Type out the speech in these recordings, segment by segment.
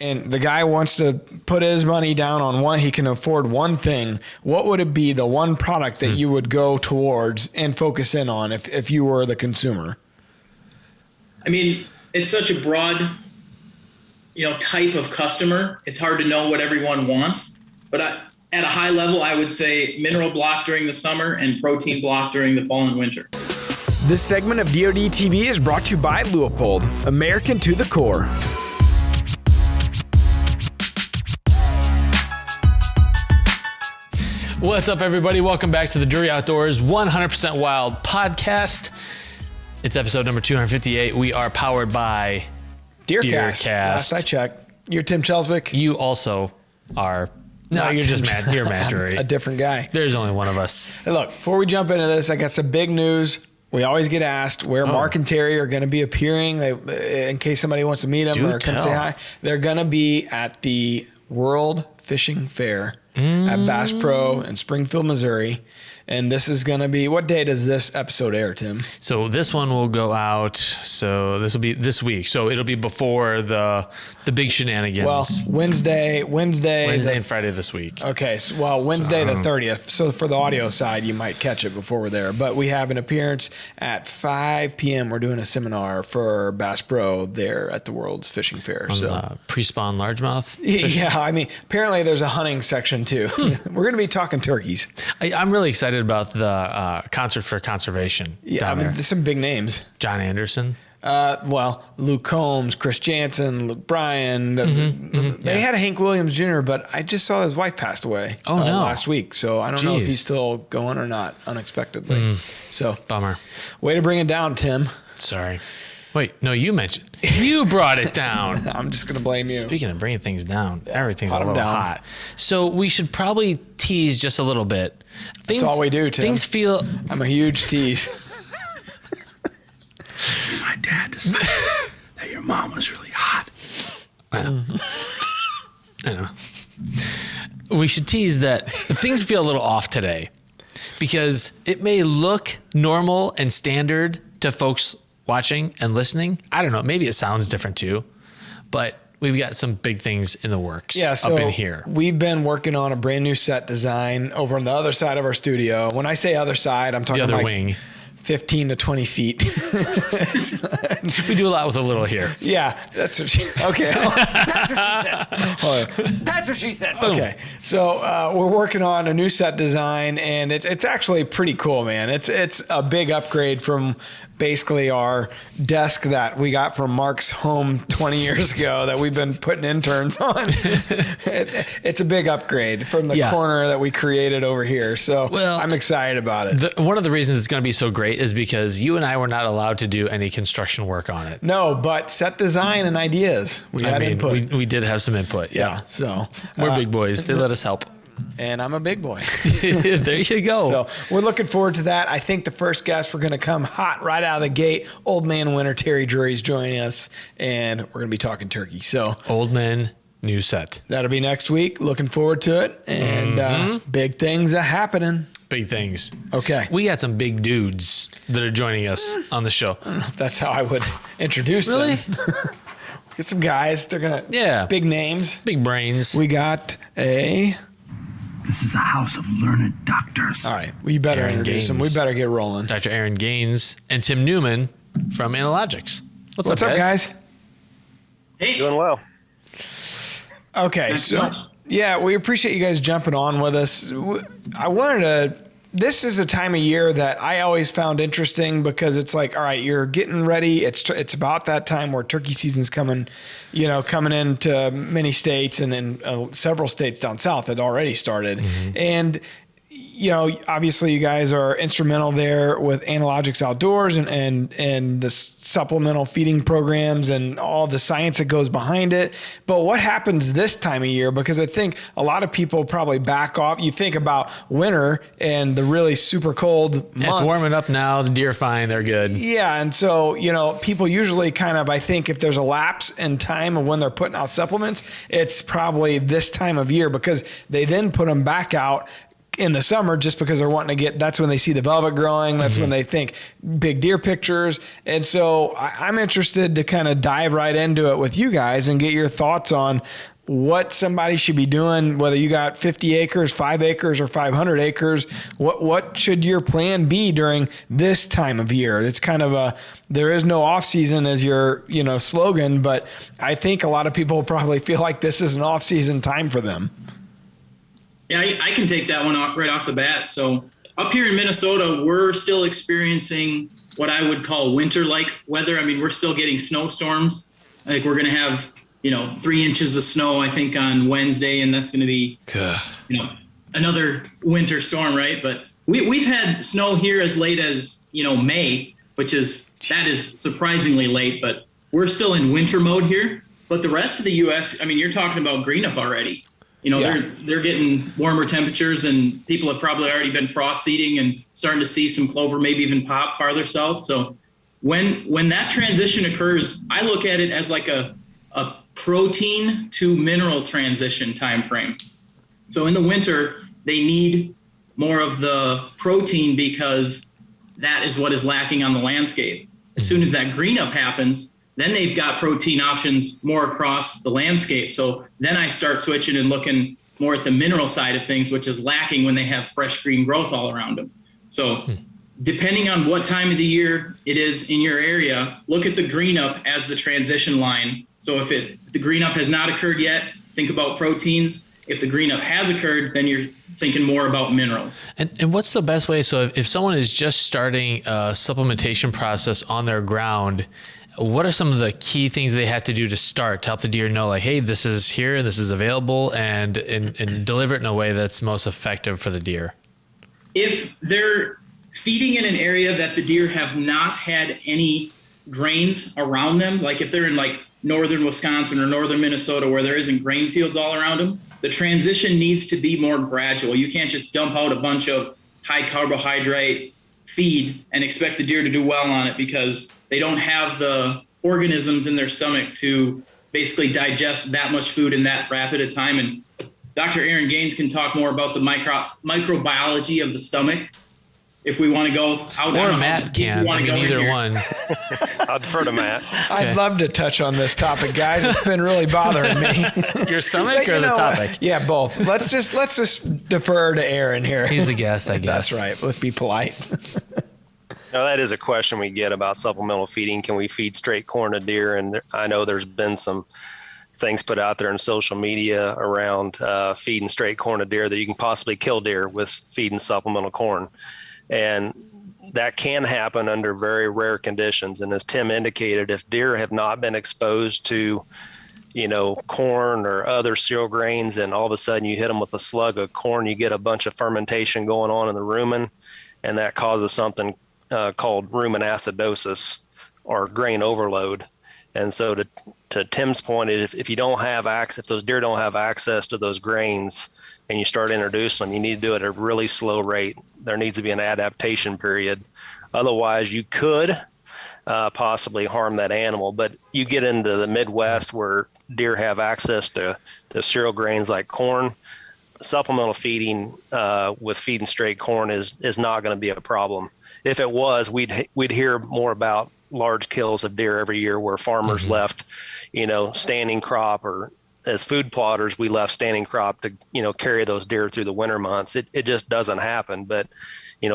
and the guy wants to put his money down on one, he can afford one thing, what would it be, the one product that you would go towards and focus in on if you were the consumer? I mean, it's such a broad, type of customer. It's hard to know what everyone wants, but at a high level, I would say mineral block during the summer and protein block during the fall and winter. This segment of DoD TV is brought to you by Leupold, American to the core. What's up, everybody? Welcome back to the Drury Outdoors 100% Wild podcast. It's episode number 258. We are powered by DeerCast. Last I checked. You're Tim Chelswick. You also are. No, you're just Matt. You're Matt Drury. A different guy. There's only one of us. Hey, look, before we jump into this, I got some big news. We always get asked where Mark and Terry are going to be appearing. In case somebody wants to meet them or come say hi. They're going to be at the World Fishing Fair at Bass Pro in Springfield, Missouri. And this is going to be, what day does this episode air, Tim? So this one will go out. So this will be this week. So it'll be before the big shenanigans. Well, Wednesday and Friday this week. Okay. So, Wednesday the 30th. So for the audio side, you might catch it before we're there. But we have an appearance at 5 p.m. We're doing a seminar for Bass Pro there at the World's Fishing Fair. Pre-spawn largemouth? Yeah. I mean, apparently there's a hunting section too. We're going to be talking turkeys. I'm really excited about the concert for conservation. Yeah, I mean, there's some big names. John Anderson. Luke Combs, Chris Jansen, Luke Bryan. They had a Hank Williams Jr., but I just saw his wife passed away last week. So I don't know if he's still going or not, unexpectedly. So bummer. Way to bring it down, Tim. Sorry. Wait, no, you mentioned. You brought it down. I'm just going to blame you. Speaking of bringing things down, everything's a little hot. So we should probably tease just a little bit. That's all we do, Tim. Things feel... I'm a huge tease. My dad decided that your mom was really hot. I know. We should tease that things feel a little off today because it may look normal and standard to folks watching and listening. I don't know. Maybe it sounds different too, but we've got some big things in the works up in here. We've been working on a brand new set design over on the other side of our studio. When I say other side, I'm talking the other wing. 15 to 20 feet. We do a lot with a little here. Yeah, that's what she... Okay. That's what she said. That's what she said. Okay. So we're working on a new set design, and it's actually pretty cool, man. It's a big upgrade from basically our desk that we got from Mark's home 20 years ago that we've been putting interns on. It's a big upgrade from the corner that we created over here. So I'm excited about it. One of the reasons it's going to be so great is because you and I were not allowed to do any construction work on it. No, but set design and ideas. We had input. We did have some input. Yeah. So we're big boys. They let us help. And I'm a big boy. There you go. So we're looking forward to that. I think the first guest, we're going to come hot right out of the gate. Old Man Winter Terry Drury's joining us, and we're going to be talking turkey. So Old Man, new set. That'll be next week. Looking forward to it. And big things are happening. Big things. Okay. We got some big dudes that are joining us on the show. I don't know if that's how I would introduce them. Get some guys. They're going to... Big names. Big brains. We got a... This is a house of learned doctors. All right. We better introduce them. We better get rolling. Dr. Aaron Gaines and Tim Neuman from Analogics. What's up, guys? Hey. Doing well. Okay. We appreciate you guys jumping on with us. This is a time of year that I always found interesting because it's like, all right, you're getting ready. It's about that time where turkey season's coming into many states and in several states down south that already started. Mm-hmm. And, obviously you guys are instrumental there with Analogics Outdoors and the supplemental feeding programs and all the science that goes behind it. But what happens this time of year? Because I think a lot of people probably back off. You think about winter and the really super cold months. It's warming up now. The deer are fine. They're good. Yeah. And so, people usually kind of, I think if there's a lapse in time of when they're putting out supplements, it's probably this time of year because they then put them back out in the summer just because they're wanting to that's when they see the velvet growing. That's when they think big deer pictures. And so I'm interested to kind of dive right into it with you guys and get your thoughts on what somebody should be doing, whether you got 50 acres, 5 acres, or 500 acres. What should your plan be during this time of year? It's kind of there is no off season as your, slogan, but I think a lot of people probably feel like this is an off season time for them. Yeah, I can take that one right off the bat. So up here in Minnesota, we're still experiencing what I would call winter-like weather. I mean, we're still getting snowstorms. Like we're going to have, 3 inches of snow, I think, on Wednesday, and that's going to be, another winter storm, right? But we've had snow here as late as, May, that is surprisingly late, but we're still in winter mode here. But the rest of the U.S., I mean, you're talking about green up already. They're getting warmer temperatures, and people have probably already been frost seeding and starting to see some clover maybe even pop farther south. So when that transition occurs, I look at it as like a protein to mineral transition time frame. So in the winter, they need more of the protein because that is what is lacking on the landscape. As soon as that green up happens, then they've got protein options more across the landscape. So then I start switching and looking more at the mineral side of things, which is lacking when they have fresh green growth all around them. So depending on what time of the year it is in your area, look at the green up as the transition line. So if the green up has not occurred yet, think about proteins. If the green up has occurred, then you're thinking more about minerals. And what's the best way? So if someone is just starting a supplementation process on their ground, what are some of the key things they have to do to start to help the deer know, like, hey, this is here, this is available, and deliver it in a way that's most effective for the deer? If they're feeding in an area that the deer have not had any grains around them, like if they're in like northern Wisconsin or northern Minnesota where there isn't grain fields all around them, the transition needs to be more gradual. You can't just dump out a bunch of high carbohydrate feed and expect the deer to do well on it because they don't have the organisms in their stomach to basically digest that much food in that rapid a time. And Dr. Aaron Gaines can talk more about the microbiology of the stomach if we want to go out. Or Matt can. Either one. I'd defer to Matt. I'd love to touch on this topic, guys. It's been really bothering me. Your stomach or the topic? Yeah, both. Let's just defer to Aaron here. He's the guest, I guess. That's right. Let's be polite. Now, that is a question we get about supplemental feeding. Can we feed straight corn to deer? And I know there's been some things put out there in social media around feeding straight corn to deer that you can possibly kill deer with feeding supplemental corn. And that can happen under very rare conditions. And as Tim indicated, if deer have not been exposed to, corn or other cereal grains, and all of a sudden you hit them with a slug of corn, you get a bunch of fermentation going on in the rumen, and that causes something called rumen acidosis or grain overload. And so to Tim's point, if you don't have access, if those deer don't have access to those grains and you start introducing them, you need to do it at a really slow rate. There needs to be an adaptation period. Otherwise, you could possibly harm that animal. But you get into the Midwest where deer have access to cereal grains like corn, supplemental feeding with feeding straight corn is not going to be a problem. If it was, we'd hear more about large kills of deer every year where farmers left, standing crop, or as food plotters, we left standing crop to, carry those deer through the winter months. It just doesn't happen. But,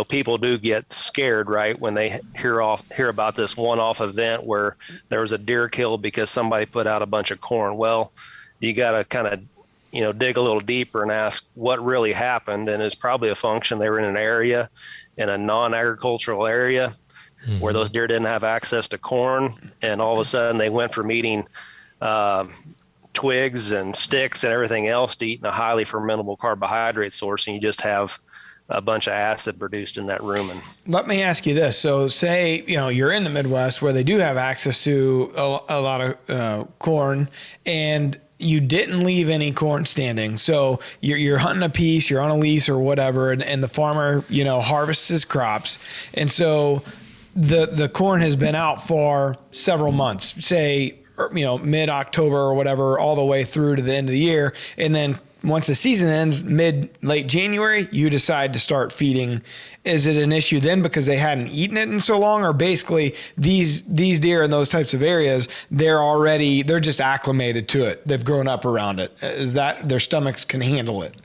people do get scared, right, when they hear about this one-off event where there was a deer killed because somebody put out a bunch of corn. Well, you got to kind of, dig a little deeper and ask what really happened. And it's probably a function. They were in an area, in a non-agricultural area, where those deer didn't have access to corn. And all of a sudden they went from eating twigs and sticks and everything else to eating a highly fermentable carbohydrate source. And you just have a bunch of acid produced in that rumen. Let me ask you this. So say, you're in the Midwest where they do have access to a lot of corn, and you didn't leave any corn standing. So you're hunting a piece, you're on a lease or whatever, and the farmer, harvests his crops. And so the corn has been out for several months, say mid-October or whatever, all the way through to the end of the year. And then once the season ends, late January, you decide to start feeding. Is it an issue then because they hadn't eaten it in so long, or basically these deer in those types of areas, they're just acclimated to it. They've grown up around it. Is that their stomachs can handle it?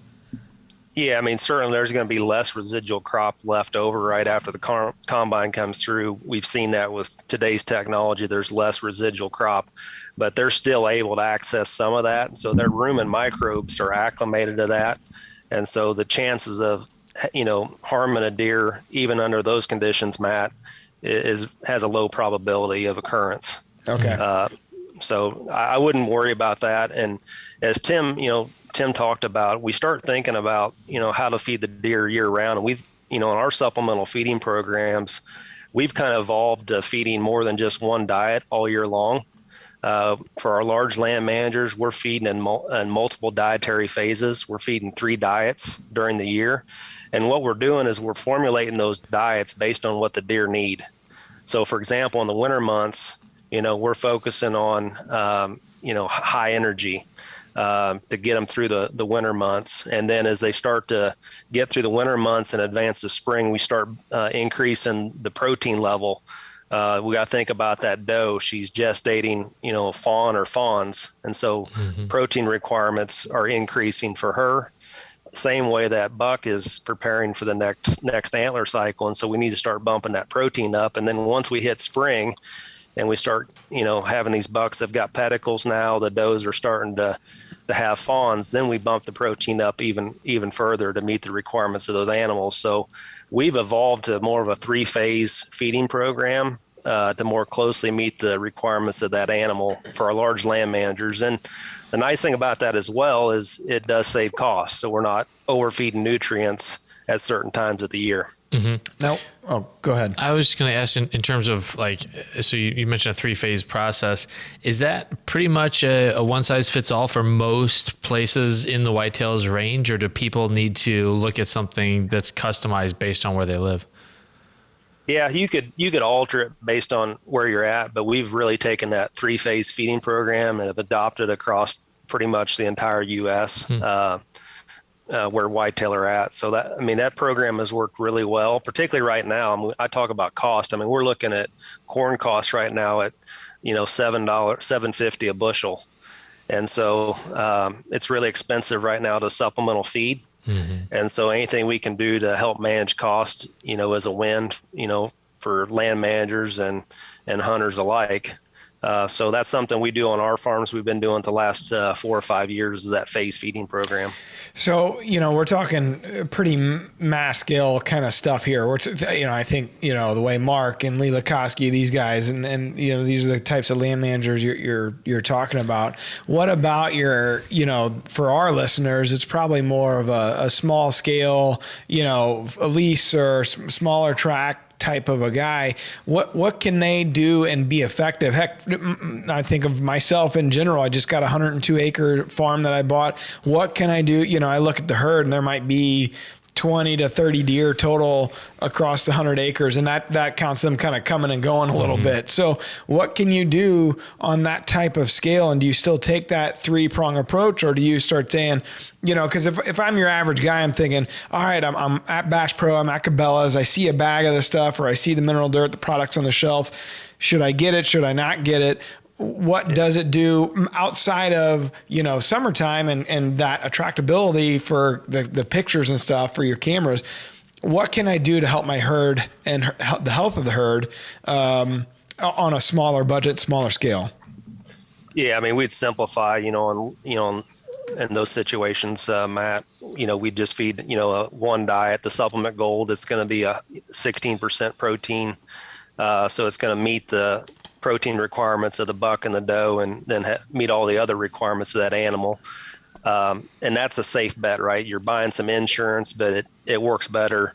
Yeah, I mean, certainly there's going to be less residual crop left over right after the combine comes through. We've seen that with today's technology. There's less residual crop, but they're still able to access some of that. So their rumen microbes are acclimated to that. And so the chances of, harming a deer, even under those conditions, Matt, has a low probability of occurrence. Okay. So I wouldn't worry about that. And as Tim talked about, we start thinking about, how to feed the deer year round. And we've, in our supplemental feeding programs, we've kind of evolved to feeding more than just one diet all year long. For our large land managers, we're feeding in multiple dietary phases. We're feeding 3 diets during the year. And what we're doing is we're formulating those diets based on what the deer need. So for example, in the winter months, we're focusing on, high energy, to get them through the winter months. And then as they start to get through the winter months and advance to spring, we start increasing the protein level. We got to think about that doe. She's gestating, a fawn or fawns. And so protein requirements are increasing for her. Same way that buck is preparing for the next antler cycle. And so we need to start bumping that protein up. And then once we hit spring and we start, having these bucks that have got pedicles now, the does are starting to have fawns, then we bump the protein up even further to meet the requirements of those animals. So we've evolved to more of a 3-phase feeding program to more closely meet the requirements of that animal for our large land managers. And the nice thing about that as well is it does save costs. So we're not overfeeding nutrients at certain times of the year. No. Oh, go ahead. I was just going to ask in terms of so you mentioned a 3-phase process. Is that pretty much a one-size-fits-all for most places in the whitetails range, or do people need to look at something that's customized based on where they live? Yeah, you could alter it based on where you're at, but we've really taken that 3-phase feeding program and have adopted across pretty much the entire U.S. Where whitetail are at. So that program has worked really well, particularly right now. I talk about cost. We're looking at corn costs right now at, $7.50 a bushel. And so it's really expensive right now to supplemental feed. And so anything we can do to help manage cost, is a win, for land managers and hunters alike. So that's something we do on our farms. We've been doing the last 4 or 5 years of that phase feeding program. So, we're talking pretty mass scale kind of stuff here. I think, the way Mark and Lee Lukoski, these guys, and these are the types of land managers you're talking about. What about for our listeners, it's probably more of a small scale, a lease or smaller tract type of a guy. What can they do and be effective? Heck, I think of myself in general. I just got a 102 acre farm that I bought. What can I do? I look at the herd and there might be 20 to 30 deer total across the 100 acres. And that counts them kind of coming and going a little bit. So what can you do on that type of scale? And do you still take that 3-prong approach, or do you start saying, because if I'm your average guy, I'm thinking, all right, I'm at Bass Pro, I'm at Cabela's, I see a bag of this stuff, or I see the mineral dirt, the products on the shelves. Should I get it? Should I not get it? What does it do outside of, summertime and that attractability for the pictures and stuff for your cameras? What can I do to help my herd and the health of the herd on a smaller budget, smaller scale? Yeah, we'd simplify, in those situations, Matt, we'd just feed, one diet, the supplement gold. It's going to be a 16% protein. So it's going to meet the protein requirements of the buck and the doe, and then meet all the other requirements of that animal. And that's a safe bet, right? You're buying some insurance, but it works better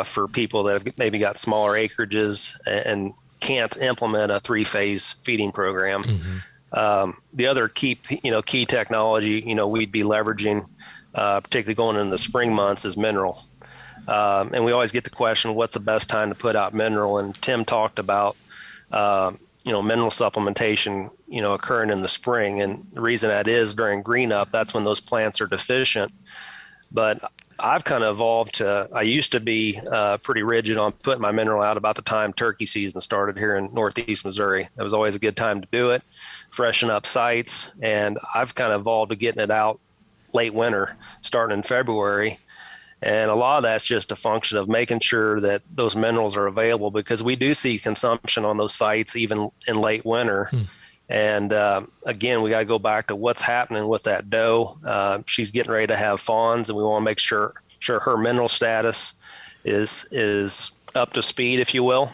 for people that have maybe got smaller acreages and can't implement a 3-phase feeding program. The other key technology, we'd be leveraging, particularly going in the spring months, is mineral. And we always get the question, what's the best time to put out mineral? And Tim talked about, mineral supplementation, occurring in the spring. And the reason that is during green up, that's when those plants are deficient. But I've kind of evolved to, I used to be pretty rigid on putting my mineral out about the time turkey season started here in Northeast Missouri. That was always a good time to do it, freshen up sites. And I've kind of evolved to getting it out late winter, starting in February. And a lot of that's just a function of making sure that those minerals are available, because we do see consumption on those sites even in late winter. And again, we got to go back to what's happening with that doe. She's getting ready to have fawns, and we want to make sure her mineral status is up to speed, if you will.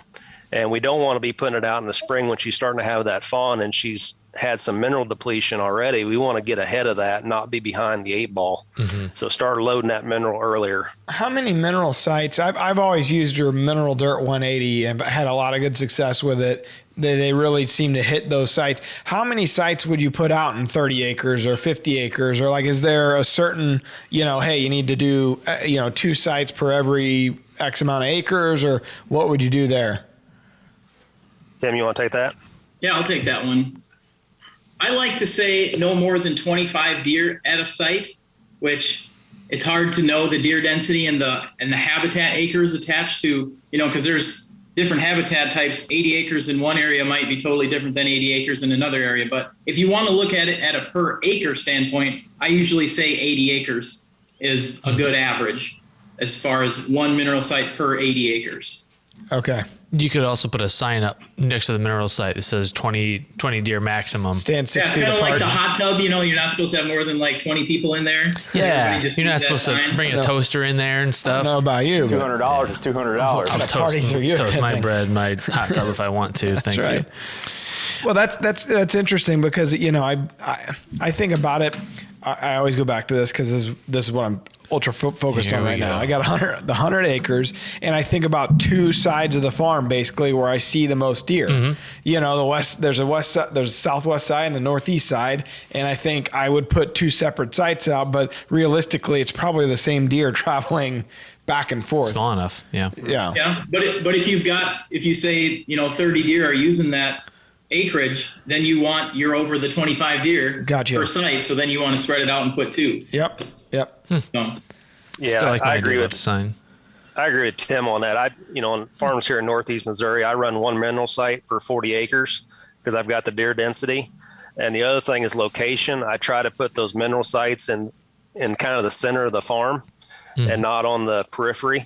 And we don't want to be putting it out in the spring when she's starting to have that fawn and she's had some mineral depletion already. We want to get ahead of that, not be behind the 8 ball. So start loading that mineral earlier. How many mineral sites? I've always used your Mineral Dirt 180 and had a lot of good success with it. They really seem to hit those sites. How many sites would you put out in 30 acres or 50 acres? Or like, is there a certain, hey, you need to do, 2 sites per every X amount of acres, or what would you do there? Tim, you want to take that? Yeah, I'll take that one. I like to say no more than 25 deer at a site, which it's hard to know the deer density and the habitat acres attached to, because there's different habitat types. 80 acres in one area might be totally different than 80 acres in another area. But if you want to look at it at a per acre standpoint, I usually say 80 acres is a good average as far as one mineral site per 80 acres. Okay. You could also put a sign up next to the mineral site that says 20 deer maximum. Stand 6 feet kind of apart. like the hot tub, you're not supposed to have more than like 20 people in there. Yeah, Just you're not use that supposed to sign. bring a toaster in there and I stuff. don't know about you. but- $200 is $200. I'll What parties are you toast my attending? bread, my hot tub if I want to. Thank you. right. Well, that's interesting because I think about it. I always go back to this because this is what I'm ultra focused Here on we right go. now. I got 100 acres, and I think about 2 sides of the farm basically where I see the most deer. The west, there's a southwest side and the northeast side, and I think I would put 2 separate sites out. But realistically, it's probably the same deer traveling back and forth. Small enough. Yeah. Yeah. Yeah, but if you say 30 deer are using that acreage, then you're over the 25 deer Gotcha. per site. So then you want to spread it out and put 2. Yep. So, Yeah, Still like I my agree idea with the sign. I agree with Tim on that. On farms here in Northeast Missouri, I run 1 mineral site per 40 acres because I've got the deer density. And the other thing is location. I try to put those mineral sites in kind of the center of the farm and not on the periphery.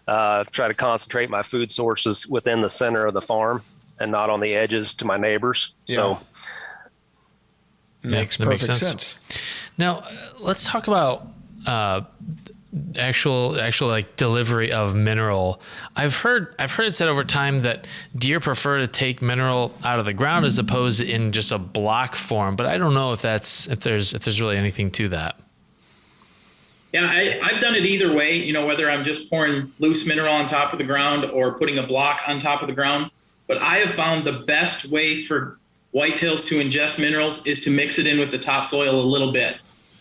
Try to concentrate my food sources within the center of the farm and not on the edges to my neighbors. So Makes that makes perfect sense. sense. Now, let's talk about actual like delivery of mineral. I've heard it said over time that deer prefer to take mineral out of the ground as opposed to in just a block form, but I don't know if there's really anything to that. yeah, I've done it either way, whether I'm just pouring loose mineral on top of the ground or putting a block on top of the ground. But I have found the best way for whitetails to ingest minerals is to mix it in with the topsoil a little bit.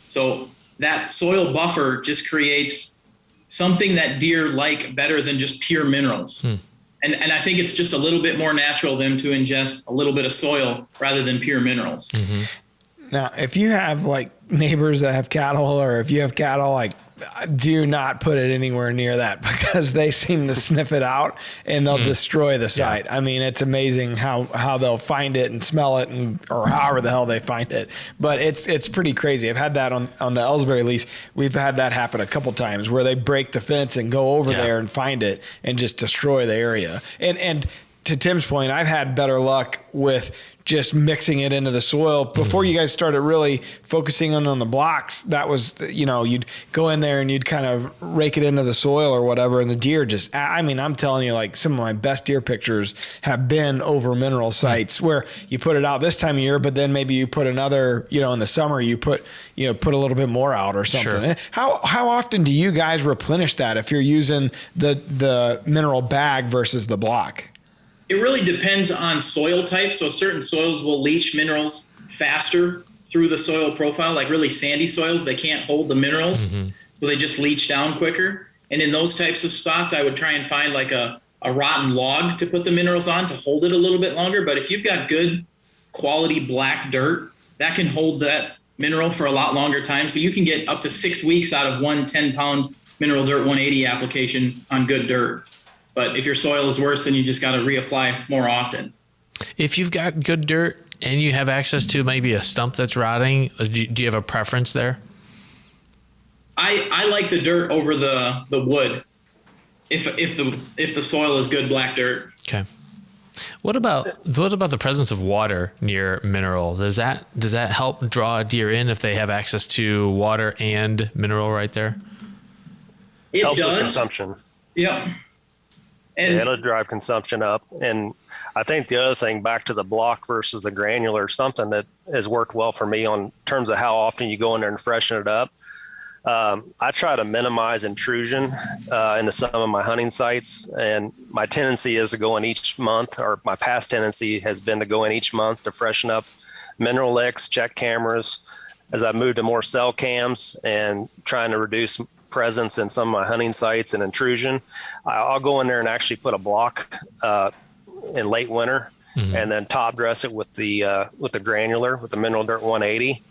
So that soil buffer just creates something that deer like better than just pure minerals. And I think it's just a little bit more natural them to ingest a little bit of soil rather than pure minerals. Now, if you have like neighbors that have cattle, or if you have cattle, like, do not put it anywhere near that because they seem to sniff it out and they'll destroy the site. I mean, it's amazing how they'll find it and smell it or however the hell they find it. But it's pretty crazy. I've had that on the Ellsbury lease. We've had that happen a couple times where they break the fence and go over there and find it and just destroy the area. And to Tim's point, I've had better luck with just mixing it into the soil. Before you guys started really focusing on the blocks, that was, you'd go in there and you'd kind of rake it into the soil or whatever. And the deer I'm telling you, like, some of my best deer pictures have been over mineral sites where you put it out this time of year, but then maybe you put another, in the summer, you put a little bit more out or something. Sure. How often do you guys replenish that if you're using the mineral bag versus the block? It really depends on soil type. So certain soils will leach minerals faster through the soil profile, like really sandy soils. They can't hold the minerals, so they just leach down quicker. And in those types of spots, I would try and find like a rotten log to put the minerals on to hold it a little bit longer. But if you've got good quality black dirt, that can hold that mineral for a lot longer time. So you can get up to 6 weeks out of one 10-pound mineral dirt 180 application on good dirt. But if your soil is worse, then you just got to reapply more often. If you've got good dirt and you have access to maybe a stump that's rotting, do you have a preference there? I like the dirt over the wood. If the soil is good black dirt. Okay. What about the presence of water near mineral? Does that help draw a deer in if they have access to water and mineral right there? It Helps does. with consumption. Yep. And It'll drive consumption up. And I think the other thing, back to the block versus the granular, something that has worked well for me on terms of how often you go in there and freshen it up. I try to minimize intrusion into some of my hunting sites, and my tendency is to go in each month, or my past tendency has been to go in each month to freshen up mineral licks, check cameras. As I moved to more cell cams and trying to reduce presence in some of my hunting sites and intrusion, I'll go in there and actually put a block in late winter, and then top dress it with the granular, with the mineral dirt 180.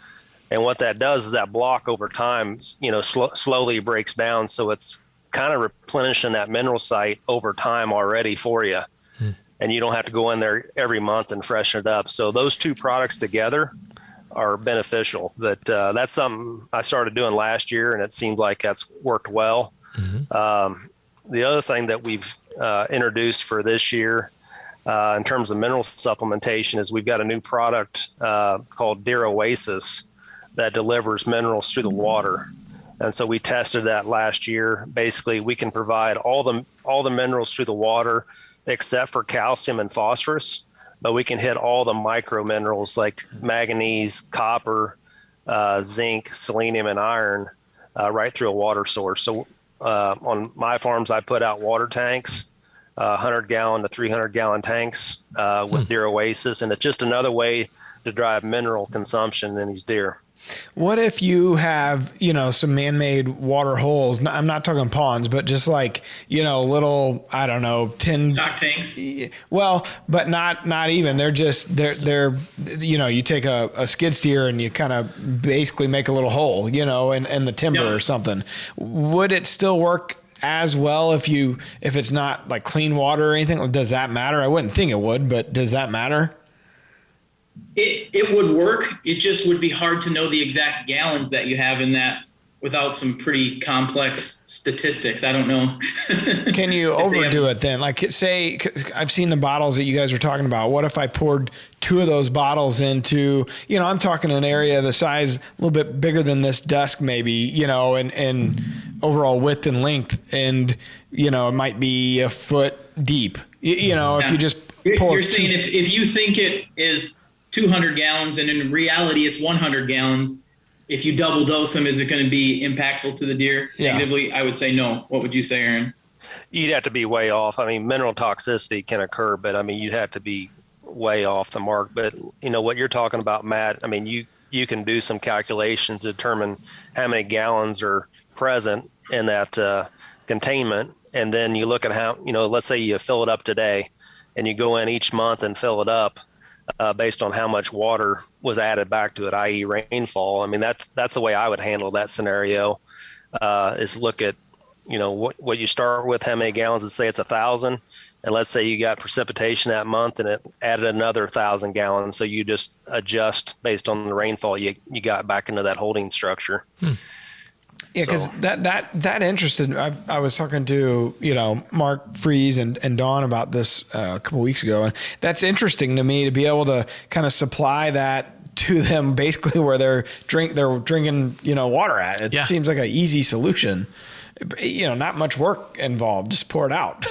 And what that does is that block over time, slowly breaks down. So it's kind of replenishing that mineral site over time already for you. And you don't have to go in there every month and freshen it up. So those two products together are beneficial. But that's something I started doing last year, and it seemed like that's worked well. The other thing that we've introduced for this year in terms of mineral supplementation is we've got a new product called Deer Oasis that delivers minerals through the water. And so we tested that last year. Basically, we can provide all the minerals through the water except for calcium and phosphorus, but we can hit all the micro minerals like manganese, copper, zinc, selenium, and iron right through a water source. So on my farms, I put out water tanks, 100-gallon to 300-gallon tanks with Deer Oasis, and it's just another way to drive mineral consumption in these deer. What if you have, some man-made water holes? I'm not talking ponds, but just like, little, I don't know, 10 stock tanks. Well, but not even. They're just, they're you take a skid steer and you kind of basically make a little hole, in the timber or something. Would it still work as well if it's not like clean water or anything? Does that matter? I wouldn't think it would, but does that matter? It would work. It just would be hard to know the exact gallons that you have in that without some pretty complex statistics. I don't know. Can you overdo it then? Like, say, I've seen the bottles that you guys are talking about. What if I poured 2 of those bottles into, I'm talking an area the size a little bit bigger than this desk maybe, and overall width and length, and, it might be a foot deep, if you just pour. You're saying if you think it is 200 gallons and in reality it's 100 gallons, if you double dose them, is it going to be impactful to the deer negatively? I would say no. What would you say, Aaron? You'd have to be way off. I mean, mineral toxicity can occur, but you'd have to be way off the mark. But what you're talking about, Matt, you can do some calculations to determine how many gallons are present in that containment. And then you look at how, let's say you fill it up today and you go in each month and fill it up. Based on how much water was added back to it, i.e. rainfall. That's the way I would handle that scenario, is look at, what you start with, how many gallons, let's say it's 1,000. And let's say you got precipitation that month and it added another 1,000 gallons. So you just adjust based on the rainfall you got back into that holding structure. Yeah, because that interested. I was talking to Mark Freeze and Dawn about this a couple weeks ago, and that's interesting to me to be able to kind of supply that to them basically where they're drinking water at. It seems like an easy solution. Not much work involved. Just pour it out.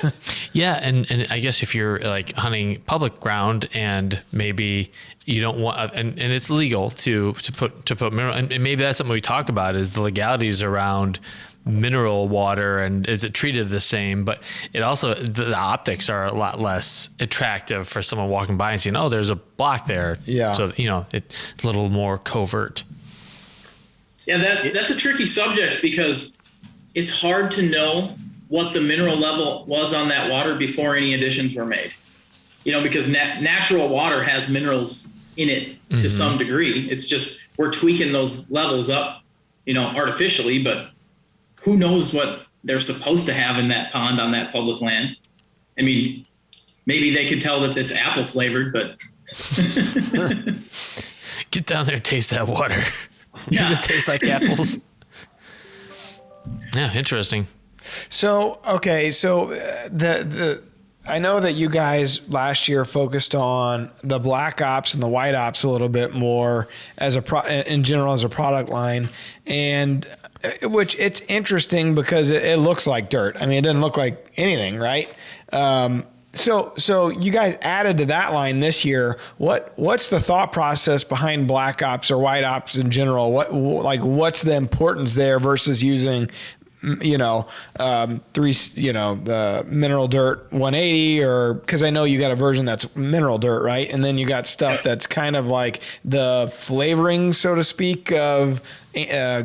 Yeah, and I guess if you're like hunting public ground and maybe you don't want, and it's legal to put mineral, and maybe that's something we talk about is the legalities around mineral water and is it treated the same, but it also, the optics are a lot less attractive for someone walking by and seeing, oh, there's a block there. Yeah. So, it's a little more covert. Yeah, that's a tricky subject because it's hard to know what the mineral level was on that water before any additions were made. Because natural water has minerals in it to some degree. It's just we're tweaking those levels up, artificially, but who knows what they're supposed to have in that pond on that public land. I mean, maybe they could tell that it's apple flavored, but Get down there and taste that water. Yeah. Does it taste like apples? Yeah, interesting. So, okay, so I know that you guys last year focused on the black ops and the white ops a little bit more as in general as a product line, and which it's interesting because it looks like dirt. I mean, it doesn't look like anything, right? So you guys added to that line this year. What's the thought process behind black ops or white ops in general? What's the importance there versus using the mineral dirt 180, or because I know you got a version that's mineral dirt, right? And then you got stuff that's kind of like the flavoring, so to speak, of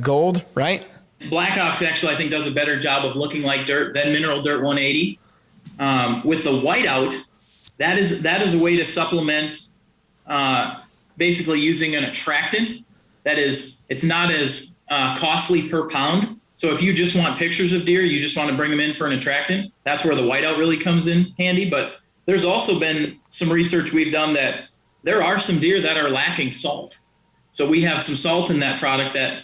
gold, right? Black Ops actually, I think, does a better job of looking like dirt than mineral dirt 180. With the whiteout, that is a way to supplement, basically using an attractant it's not as costly per pound. So if you just want pictures of deer, you just want to bring them in for an attractant, that's where the whiteout really comes in handy. But there's also been some research we've done that there are some deer that are lacking salt. So we have some salt in that product that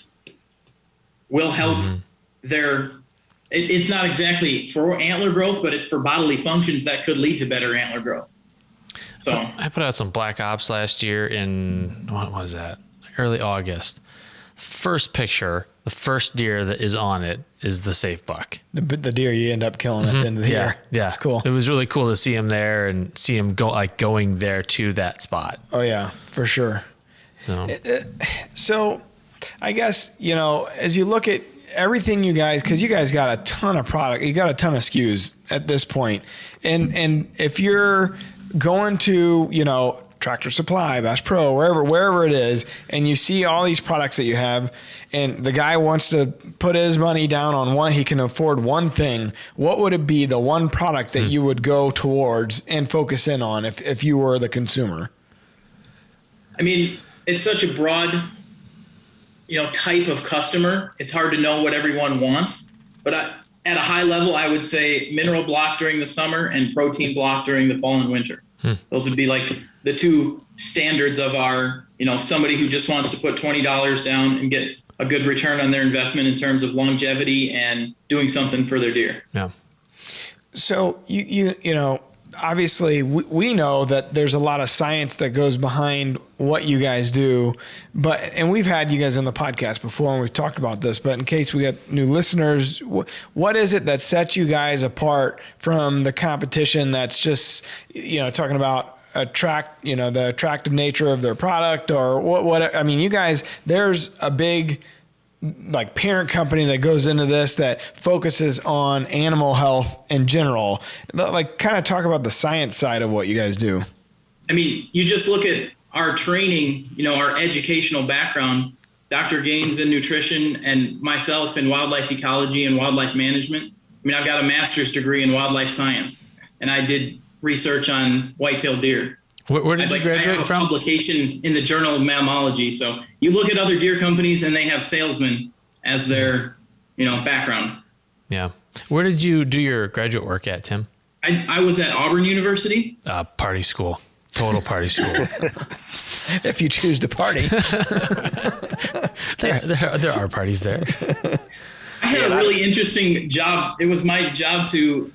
will help it's not exactly for antler growth, but it's for bodily functions that could lead to better antler growth. So I put out some black ops last year in, what was that? Early August. First picture, the first deer that is on it is the safe buck. The deer you end up killing at the end of the year. Yeah, That's cool. It was really cool to see him there and see him going there to that spot. Oh yeah, for sure. So I guess, as you look at everything you guys, because you guys got a ton of product, you got a ton of SKUs at this point. And if you're going to, Tractor Supply, Bass Pro, wherever it is, and you see all these products that you have, and the guy wants to put his money down on one, he can afford one thing, what would it be, the one product that you would go towards and focus in on if you were the consumer? I mean, it's such a broad, type of customer. It's hard to know what everyone wants. But at a high level, I would say mineral block during the summer and protein block during the fall and winter. Those would be like the two standards of our, somebody who just wants to put $20 down and get a good return on their investment in terms of longevity and doing something for their deer. Yeah. So obviously we know that there's a lot of science that goes behind what you guys do, and we've had you guys on the podcast before and we've talked about this, but in case we got new listeners, what is it that sets you guys apart from the competition that's just, talking about the attractive nature of their product, or what, I mean, you guys, there's a big parent company that goes into this that focuses on animal health in general. Kind of talk about the science side of what you guys do. I mean, you just look at our training, our educational background, Dr. Gaines in nutrition and myself in wildlife ecology and wildlife management. I mean, I've got a master's degree in wildlife science, and I did research on white-tailed deer. Where did you graduate I have from? a publication in the Journal of Mammalogy. So you look at other deer companies and they have salesmen as their, background. Yeah. Where did you do your graduate work at, Tim? I was at Auburn University. Party school. Total party school. If you choose to party. There are parties there. I had a really interesting job. It was my job to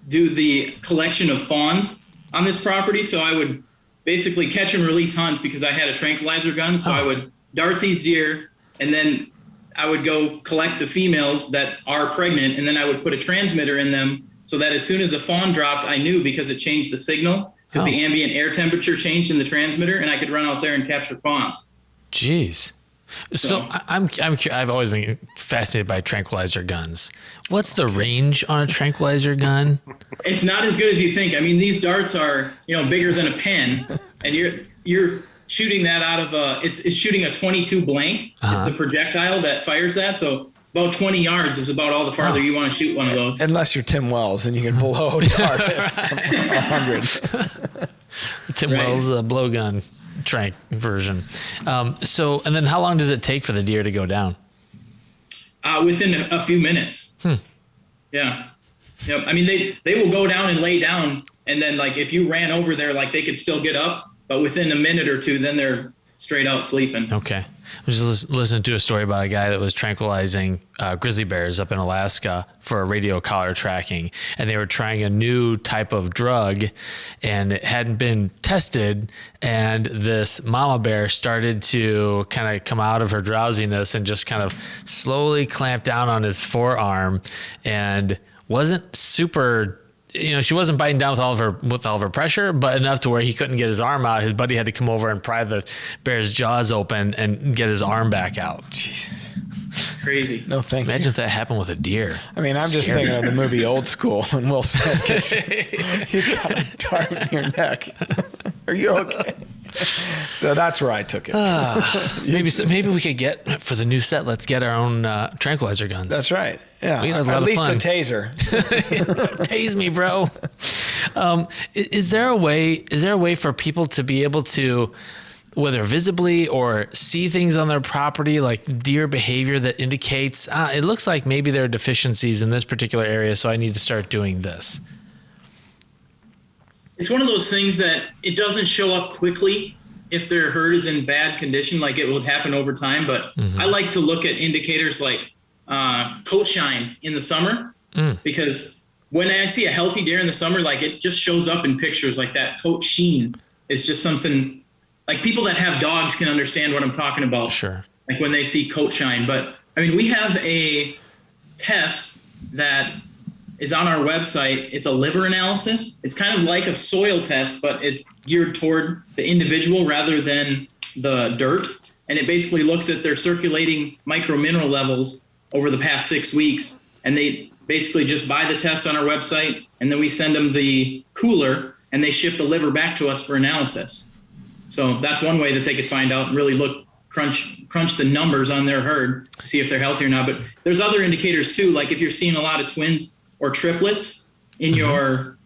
do the collection of fawns on this property. So I would basically catch and release hunt because I had a tranquilizer gun. So I would dart these deer, and then I would go collect the females that are pregnant, and then I would put a transmitter in them so that as soon as a fawn dropped, I knew because it changed the signal, because the ambient air temperature changed in the transmitter, and I could run out there and capture fawns. Jeez. So I've always been fascinated by tranquilizer guns. What's the range on a tranquilizer gun? It's not as good as you think. I mean, these darts are, bigger than a pen, and you're shooting that out of it's shooting a 22 blank is the projectile that fires that. So about 20 yards is about all the farther you want to shoot one of those. Unless you're Tim Wells and you can blow 100. Tim Wells blowgun. trank version. So, and then how long does it take for the deer to go down? Within a few minutes. Yeah. Yep. I mean, they will go down and lay down, and then like if you ran over there, like they could still get up, but within a minute or two, then they're straight out sleeping. Okay. I was just listening to a story about a guy that was tranquilizing grizzly bears up in Alaska for radio collar tracking, and they were trying a new type of drug, and it hadn't been tested, and this mama bear started to kind of come out of her drowsiness and just kind of slowly clamp down on his forearm, and wasn't super, she wasn't biting down with all of her pressure, but enough to where he couldn't get his arm out. His buddy had to come over and pry the bear's jaws open and get his arm back out. Jeez. Crazy. No, thank you. Imagine if that happened with a deer. I mean, I'm just thinking of the movie Old School when Will Smith gets, you got a dart in your neck. Are you okay? So that's where I took it. Maybe we could get, for the new set, let's get our own tranquilizer guns. That's right. Yeah. We had a lot At of least fun. a taser. Tase me, bro. Is there a way for people to be able to, whether visibly or see things on their property, like deer behavior that indicates, it looks like maybe there are deficiencies in this particular area, so I need to start doing this? It's one of those things that it doesn't show up quickly if their herd is in bad condition, like it will happen over time. But I like to look at indicators like coat shine in the summer, because when I see a healthy deer in the summer, like it just shows up in pictures, like that coat sheen is just something like people that have dogs can understand what I'm talking about. Sure. Like when they see coat shine. But I mean, we have a test that is on our website. It's a liver analysis. It's kind of like a soil test, but it's geared toward the individual rather than the dirt. And it basically looks at their circulating micromineral levels over the past 6 weeks. And they basically just buy the test on our website, and then we send them the cooler, and they ship the liver back to us for analysis. So that's one way that they could find out and really crunch the numbers on their herd to see if they're healthy or not. But there's other indicators too, like if you're seeing a lot of twins or triplets in your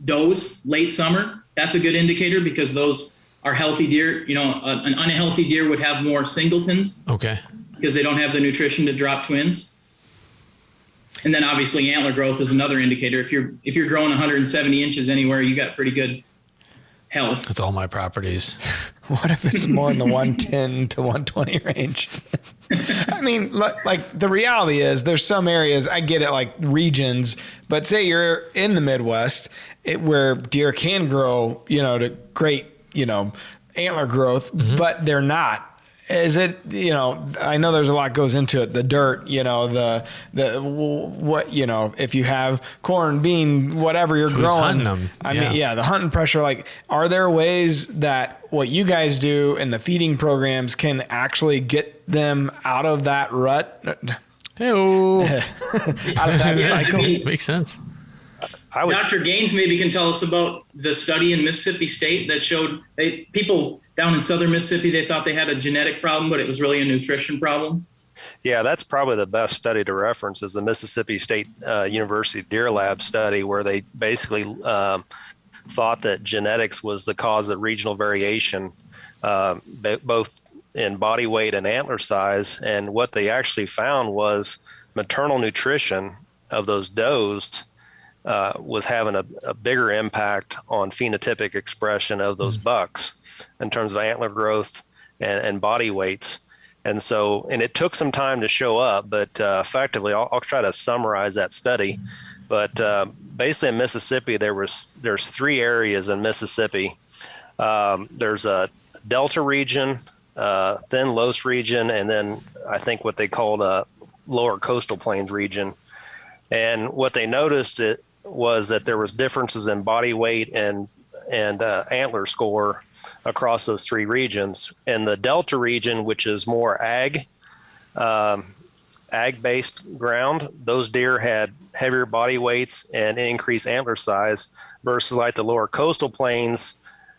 does late summer, that's a good indicator because those are healthy deer. An unhealthy deer would have more singletons. Okay. Because they don't have the nutrition to drop twins. And then obviously antler growth is another indicator. If you're growing 170 inches anywhere, you got pretty good health. That's all my properties. What if it's more in the 110 to 120 range? I mean, like the reality is there's some areas, I get it, like regions, but say you're in the Midwest where deer can grow, to great, antler growth, but they're not. Is it, I know there's a lot goes into it. The dirt, if you have corn, bean, whatever you're growing. Hunting them? I mean, the hunting pressure, like, are there ways that what you guys do in the feeding programs can actually get them out of that rut? Hey-o. Out of that cycle? Makes sense. Dr. Gaines maybe can tell us about the study in Mississippi State that showed people down in southern Mississippi, they thought they had a genetic problem, but it was really a nutrition problem. Yeah, that's probably the best study to reference is the Mississippi State University Deer Lab study, where they basically thought that genetics was the cause of regional variation, both in body weight and antler size. And what they actually found was maternal nutrition of those does was having a bigger impact on phenotypic expression of those bucks in terms of antler growth and body weights. And it took some time to show up, but effectively, I'll try to summarize that study. But basically in Mississippi, there's 3 areas in Mississippi. There's a Delta region, Thin Los region, and then I think what they called a Lower Coastal Plains region. And what they noticed was that there was differences in body weight and antler score across those 3 regions. In the Delta region, which is more ag-based ground, those deer had heavier body weights and increased antler size versus like the Lower Coastal Plains,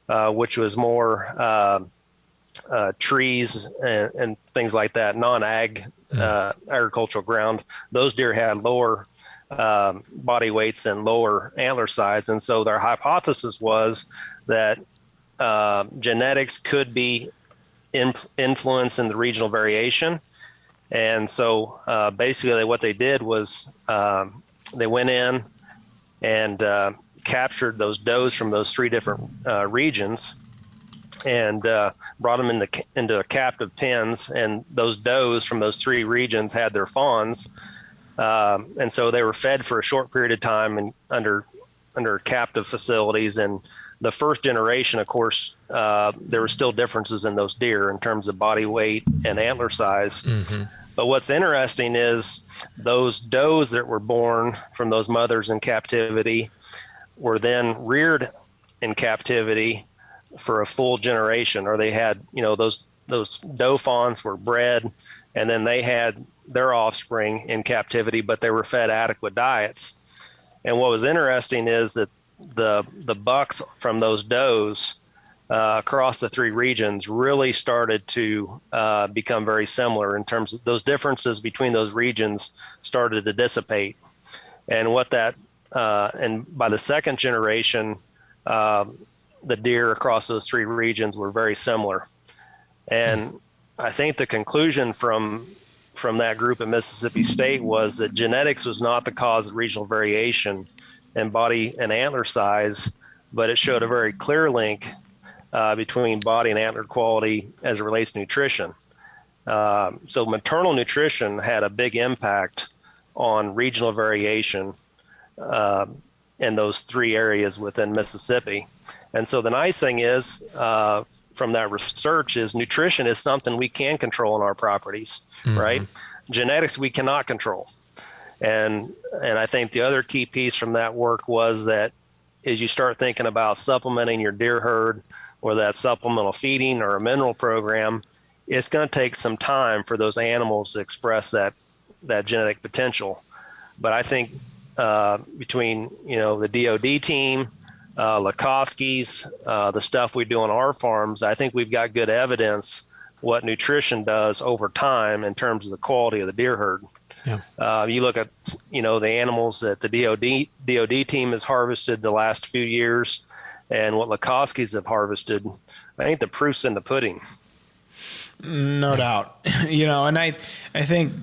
which was more trees and things like that, non-ag agricultural ground. Those deer had lower body weights and lower antler size. And so their hypothesis was that genetics could be influence in the regional variation. And so basically what they did was they went in and captured those does from those 3 different regions and brought them into a captive pens. And those does from those 3 regions had their fawns. And so they were fed for a short period of time and under captive facilities. And the first generation, of course, there were still differences in those deer in terms of body weight and antler size. Mm-hmm. But what's interesting is those does that were born from those mothers in captivity were then reared in captivity for a full generation, or they had, those doe fawns were bred and then they had their offspring in captivity, but they were fed adequate diets. And what was interesting is that the bucks from those does across the 3 regions really started to become very similar in terms of those differences between those regions started to dissipate. And and by the second generation, the deer across those 3 regions were very similar. And I think the conclusion from that group at Mississippi State was that genetics was not the cause of regional variation in body and antler size, but it showed a very clear link between body and antler quality as it relates to nutrition. So maternal nutrition had a big impact on regional variation in those 3 areas within Mississippi. And so the nice thing is, from that research, is nutrition is something we can control on our properties, mm-hmm. right? Genetics we cannot control. And I think the other key piece from that work was that as you start thinking about supplementing your deer herd, or that supplemental feeding or a mineral program, it's going to take some time for those animals to express that genetic potential. But I think between the DOD team, Lakoski's, the stuff we do on our farms, I think we've got good evidence what nutrition does over time in terms of the quality of the deer herd. Yeah. You look at the animals that the DOD team has harvested the last few years, and what Lakoski's have harvested. I think the proof's in the pudding. No doubt. And I think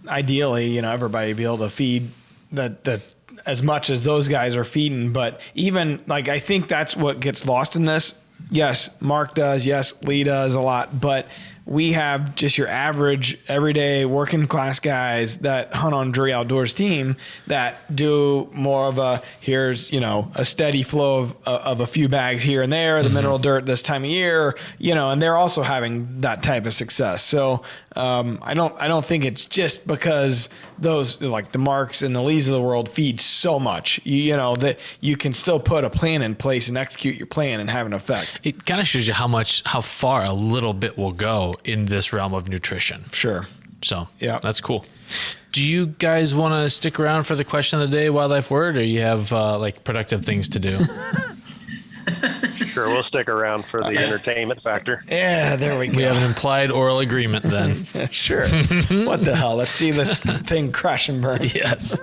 ideally, everybody be able to feed that as much as those guys are feeding, but even I think that's what gets lost in this. Yes, Mark does. Yes, Lee does a lot, but we have just your average everyday working class guys that hunt on Drury Outdoors team that do more of here's a steady flow of a few bags here and there, the mm-hmm. mineral dirt this time of year, and they're also having that type of success. So I don't think it's just because those like the Marks and the Lees of the world feed so much, that you can still put a plan in place and execute your plan and have an effect. It kind of shows you how far a little bit will go in this realm of nutrition. Sure. So yeah, that's cool. Do you guys want to stick around for the question of the day, Wildlife Word, or you have productive things to do? Sure, we'll stick around for the entertainment factor. Yeah, there we go. We have an implied oral agreement then. Sure. What the hell? Let's see this thing crash and burn. Yes.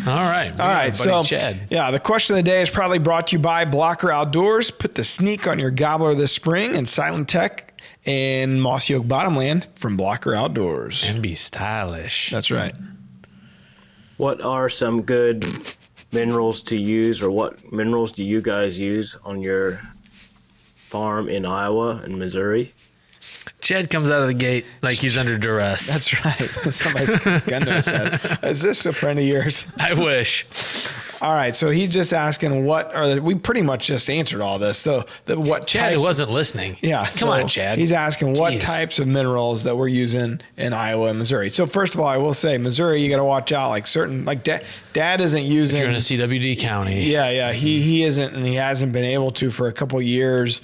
All right. All right. So, Chad. Yeah, the question of the day is probably brought to you by Blocker Outdoors. Put the sneak on your gobbler this spring, and Silent Tech and Mossy Oak Bottomland from Blocker Outdoors. And be stylish. That's right. What are some good minerals to use, or what minerals do you guys use on your farm in Iowa and Missouri? Chad comes out of the gate like he's under duress. That's right. Somebody's gun to his head. Is this a friend of yours? I wish. All right, so he's just asking we pretty much just answered all this. What Chad wasn't listening. Yeah. Come on, Chad. He's asking what types of minerals that we're using in Iowa and Missouri. So first of all, I will say Missouri, you got to watch out. Dad isn't using. If you're in a CWD county. Yeah. He isn't, and he hasn't been able to for a couple of years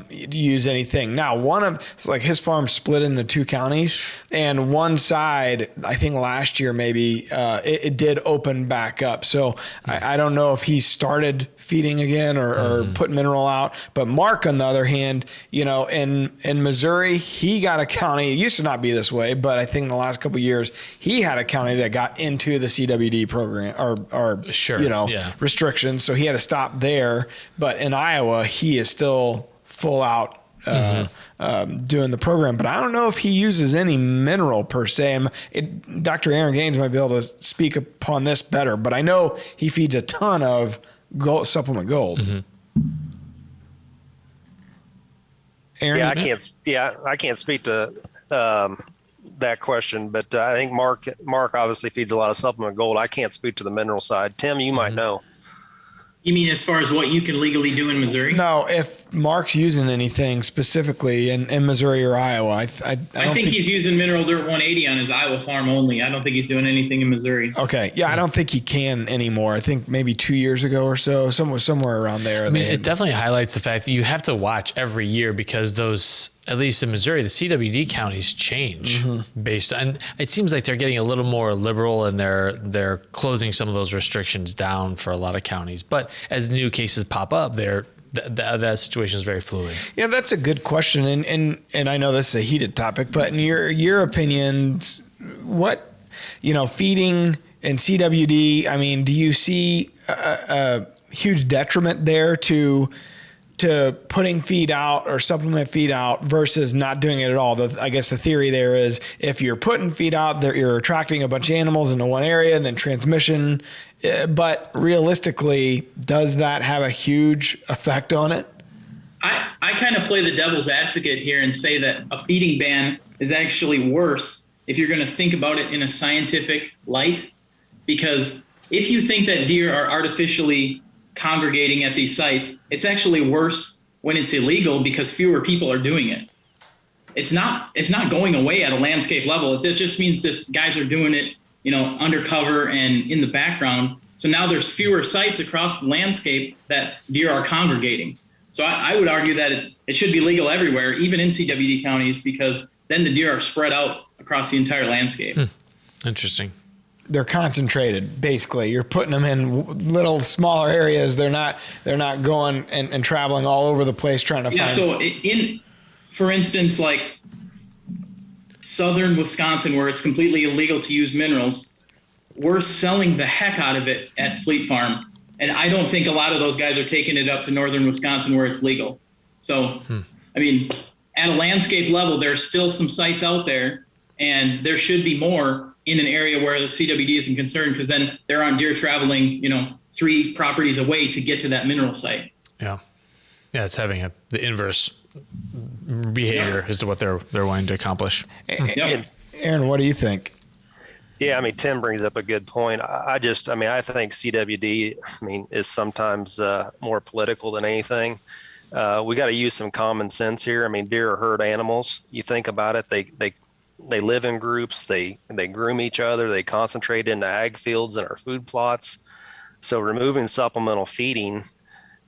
use anything. Now, his farm split into 2 counties, and one side, I think last year maybe, it did open back up. So I don't know if he started feeding again or putting mineral out. But Mark, on the other hand, in Missouri, he got a county. It used to not be this way, but I think in the last couple of years, he had a county that got into the CWD program or restrictions. So he had to stop there. But in Iowa, he is still full out doing the program, but I don't know if he uses any mineral per se. And Dr. Aaron Gaines might be able to speak upon this better, but I know he feeds a ton of supplement gold. Aaron, I can't speak to that question, but I think Mark obviously feeds a lot of supplement gold. I can't speak to the mineral side. Tim, you might know. You mean as far as what you can legally do in Missouri? No, if Mark's using anything specifically in Missouri or Iowa, I think he's using Mineral Dirt 180 on his Iowa farm only. I don't think he's doing anything in Missouri. Okay, yeah, I don't think he can anymore. I think maybe 2 years ago or so, somewhere around there. I mean, it definitely highlights the fact that you have to watch every year because those, at least in Missouri, the CWD counties change based on. It seems like they're getting a little more liberal and they're closing some of those restrictions down for a lot of counties. But as new cases pop up, that situation is very fluid. Yeah, that's a good question, and I know this is a heated topic, but in your opinion, what feeding and CWD? I mean, do you see a huge detriment there to putting feed out or supplement feed out versus not doing it at all? I guess the theory there is if you're putting feed out, you're attracting a bunch of animals into one area and then transmission. But realistically, does that have a huge effect on it? I kind of play the devil's advocate here and say that a feeding ban is actually worse if you're going to think about it in a scientific light. Because if you think that deer are artificially congregating at these sites, it's actually worse when it's illegal because fewer people are doing it. It's not going away at a landscape level. It just means guys are doing it, undercover and in the background. So now there's fewer sites across the landscape that deer are congregating. So I would argue that it should be legal everywhere, even in CWD counties, because then the deer are spread out across the entire landscape. Interesting. They're concentrated, basically. You're putting them in little smaller areas. They're not going and traveling all over the place trying to find. So for instance, like southern Wisconsin, where it's completely illegal to use minerals, we're selling the heck out of it at Fleet Farm. And I don't think a lot of those guys are taking it up to northern Wisconsin where it's legal. So, I mean, at a landscape level, there's still some sites out there, and there should be more in an area where the CWD isn't concerned, because then there aren't deer traveling, 3 properties away to get to that mineral site. Yeah. Yeah, it's having the inverse behavior as to what they're wanting to accomplish. Aaron, what do you think? Yeah, I mean, Tim brings up a good point. I think CWD, is sometimes more political than anything. We got to use some common sense here. I mean, deer are herd animals. You think about it, they live in groups, they groom each other, they concentrate into ag fields and our food plots. So removing supplemental feeding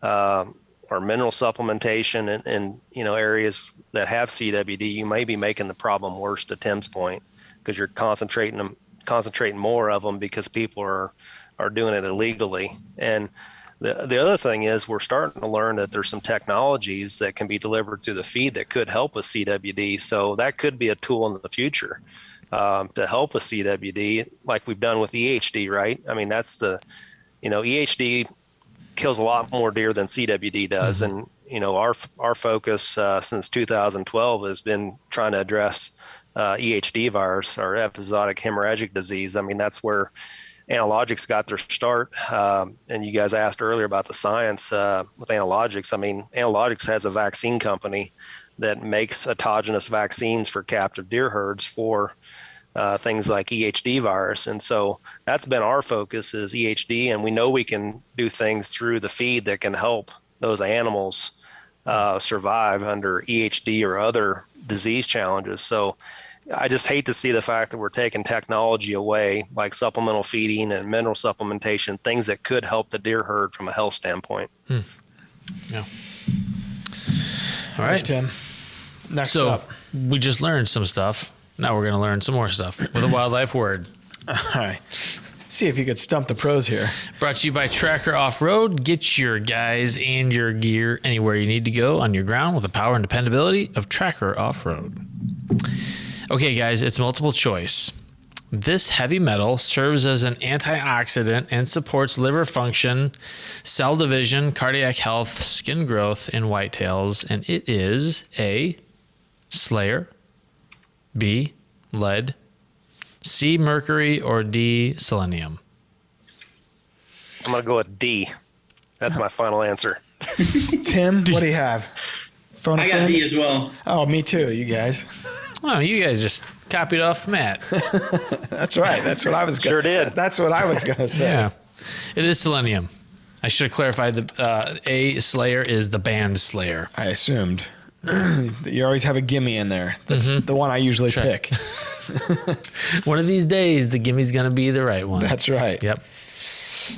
or mineral supplementation in areas that have CWD, you may be making the problem worse, to Tim's point, because you're concentrating more of them because people are doing it illegally. And the other thing is we're starting to learn that there's some technologies that can be delivered through the feed that could help with CWD. So that could be a tool in the future to help with CWD, like we've done with EHD, right? I mean, that's EHD kills a lot more deer than CWD does. And, our focus since 2012 has been trying to address EHD virus or episodic hemorrhagic disease. I mean, that's where analogics got their start. And you guys asked earlier about the science with analogics. I mean, Analogics has a vaccine company that makes autogenous vaccines for captive deer herds for things like EHD virus. And so that's been our focus, is EHD. And we know we can do things through the feed that can help those animals survive under EHD or other disease challenges. So I just hate to see the fact that we're taking technology away, like supplemental feeding and mineral supplementation, things that could help the deer herd from a health standpoint. Yeah. All right, Tim. Next up. We just learned some stuff. Now we're going to learn some more stuff with a wildlife word. All right. See if you could stump the pros here. Brought to you by Tracker Off-Road. Get your guys and your gear anywhere you need to go on your ground with the power and dependability of Tracker Off-Road. Okay, guys, it's multiple choice. This heavy metal serves as an antioxidant and supports liver function, cell division, cardiac health, skin growth in whitetails, and it is A, Slayer, B, lead, C, mercury, or D, selenium. I'm going to go with D. That's my final answer. Tim, what do you have? Phone a I got friend? D as well. Oh, me too, you guys. Oh, you guys just copied off Matt. That's right. That's what I was going to Sure did. That's what I was going to say. Yeah. It is selenium. I should have clarified the A, Slayer is the band Slayer. I assumed. You always have a gimme in there. That's the one I usually pick. One of these days, the gimme's going to be the right one. That's right. Yep.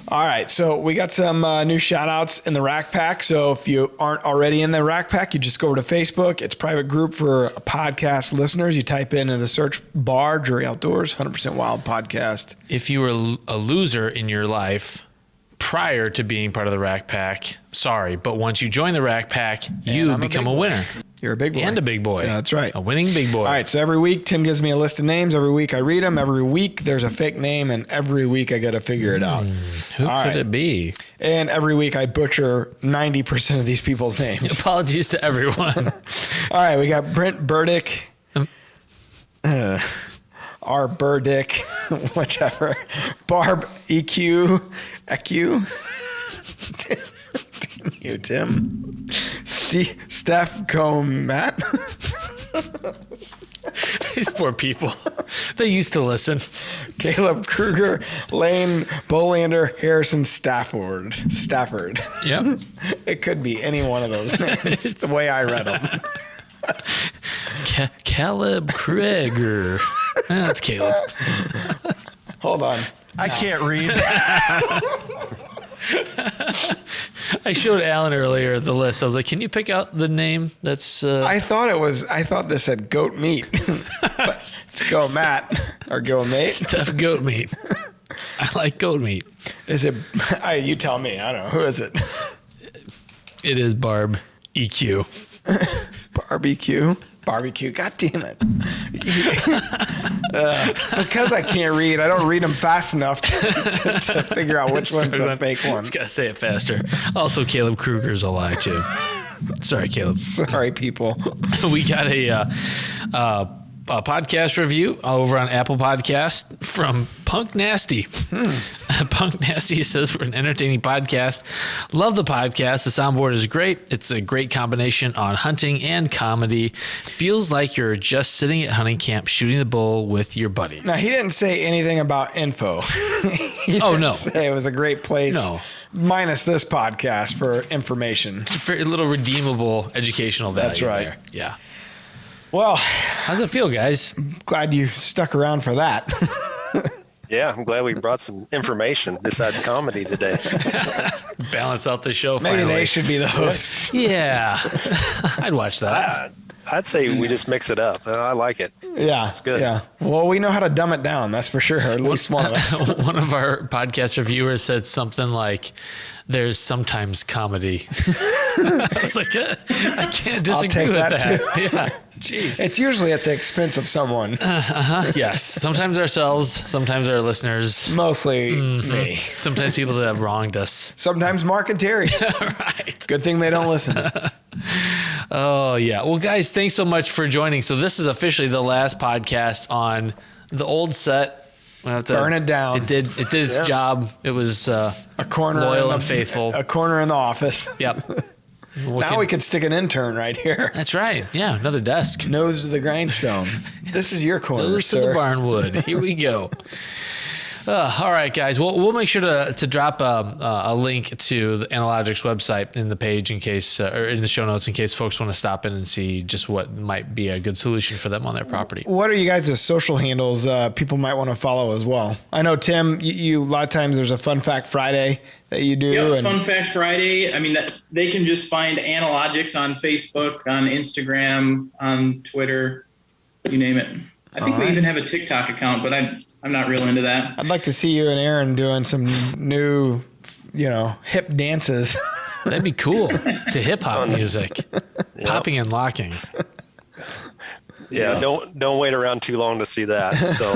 All right. So we got some new shout outs in the Rack Pack. So if you aren't already in the Rack Pack, you just go over to Facebook. It's a private group for podcast listeners. You type in the search bar, Drury Outdoors, 100% Wild Podcast. If you were a loser in your life prior to being part of the Rack Pack, sorry, but once you join the Rack Pack, you I'm a become big a boy. winner. You're a big boy. And a big boy. Yeah, that's right. A winning big boy. All right, so every week Tim gives me a list of names. Every week I read them. Every week there's a fake name, and every week I got to figure it out. Who All could right. it be? And every week I butcher 90% of these people's names. Apologies to everyone. All right, we got Brent Burdick, R. Burdick, whichever, Barb EQ, Damn you, Tim. Steph Gomat. These poor people. They used to listen. Caleb Kruger, Lane Bolander, Harrison Stafford. Yep. It could be any one of those names. It's the way I read them. Caleb Krieger. That's Caleb. Hold on. I can't read. I showed Alan earlier the list. I was like, can you pick out the name that's... I thought this said goat meat. But it's go Matt or go mate. Steph Goat Meat. I like goat meat. Is it? You tell me. I don't know. Who is it? It is Barb EQ. Barbecue. God damn it. Because I can't read, I don't read them fast enough to figure out which one's the fake one. Just gotta say it faster. Also, Caleb Kruger's a lie too. Sorry, Caleb. Sorry, people. We got a podcast review over on Apple Podcast from Punk Nasty. Punk Nasty says we're an entertaining podcast. Love the podcast. The soundboard is great. It's a great combination on hunting and comedy. Feels like you're just sitting at hunting camp shooting the bull with your buddies. Now, he didn't say anything about info. He Oh, didn't no. say it was a great place. No. Minus this podcast for information. Very little redeemable educational value. That's right. There. Yeah. Well, How's it feel, guys? glad you stuck around for that. Yeah, I'm glad we brought some information besides comedy today. Balance out the show. Maybe finally. they should be the hosts. Yeah. I'd watch that. I'd say we just mix it up. I like it. Yeah, It's good. Yeah. Well, we know how to dumb it down. That's for sure. At least one of us. One of our podcast reviewers said something like, "There's sometimes comedy." I was like, I can't disagree take with that that. too. Yeah. Jeez. It's usually at the expense of someone. Yes. Sometimes ourselves, sometimes our listeners, Mostly me. sometimes people that have wronged us. Sometimes Mark and Terry. Right. Good thing they don't listen. Oh, yeah. Well, guys, thanks so much for joining. So this is officially the last podcast on the old set. We'll have to Burn it down. It did its job. It was A corner loyal in the, and faithful. A corner in the office. Yep. Now we could stick an intern right here. That's right. Yeah, another desk. Nose to the grindstone. This is your corner, Nose to sir. the barnwood. Here we go. All right, guys. We'll make sure to drop a link to the Analogics website in the page in case, or in the show notes, in case folks want to stop in and see just what might be a good solution for them on their property. What are you guys' social handles people might want to follow as well? I know, Tim, you a lot of times there's a Fun Fact Friday that you do. Yep, and Fun Fact Friday. I mean, that they can just find Analogics on Facebook, on Instagram, on Twitter, you name it. I think we even have a TikTok account, but I'm not real into that. I'd like to see you and Aaron doing some new, hip dances. That'd be cool to hip hop music, popping and locking. Yeah, don't wait around too long to see that. So,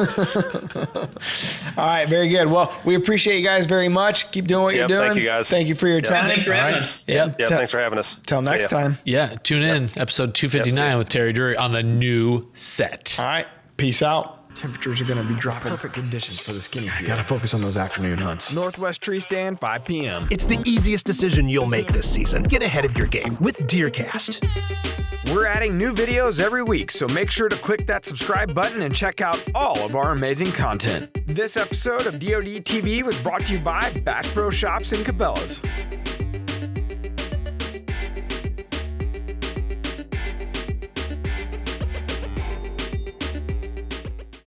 all right, very good. Well, we appreciate you guys very much. Keep doing what you're doing. Thank you guys. Thank you for your time. Thanks for having us. Yep. Yeah, thanks for having us. Till next time. Yeah, tune in episode 259 with Terry Drury on the new set. All right, peace out. Temperatures are going to be dropping. Perfect conditions for the skinny field. Got to focus on those afternoon hunts. Northwest Tree Stand, 5 p.m. It's the easiest decision you'll make this season. Get ahead of your game with DeerCast. We're adding new videos every week, so make sure to click that subscribe button and check out all of our amazing content. This episode of DoD TV was brought to you by Bass Pro Shops and Cabela's.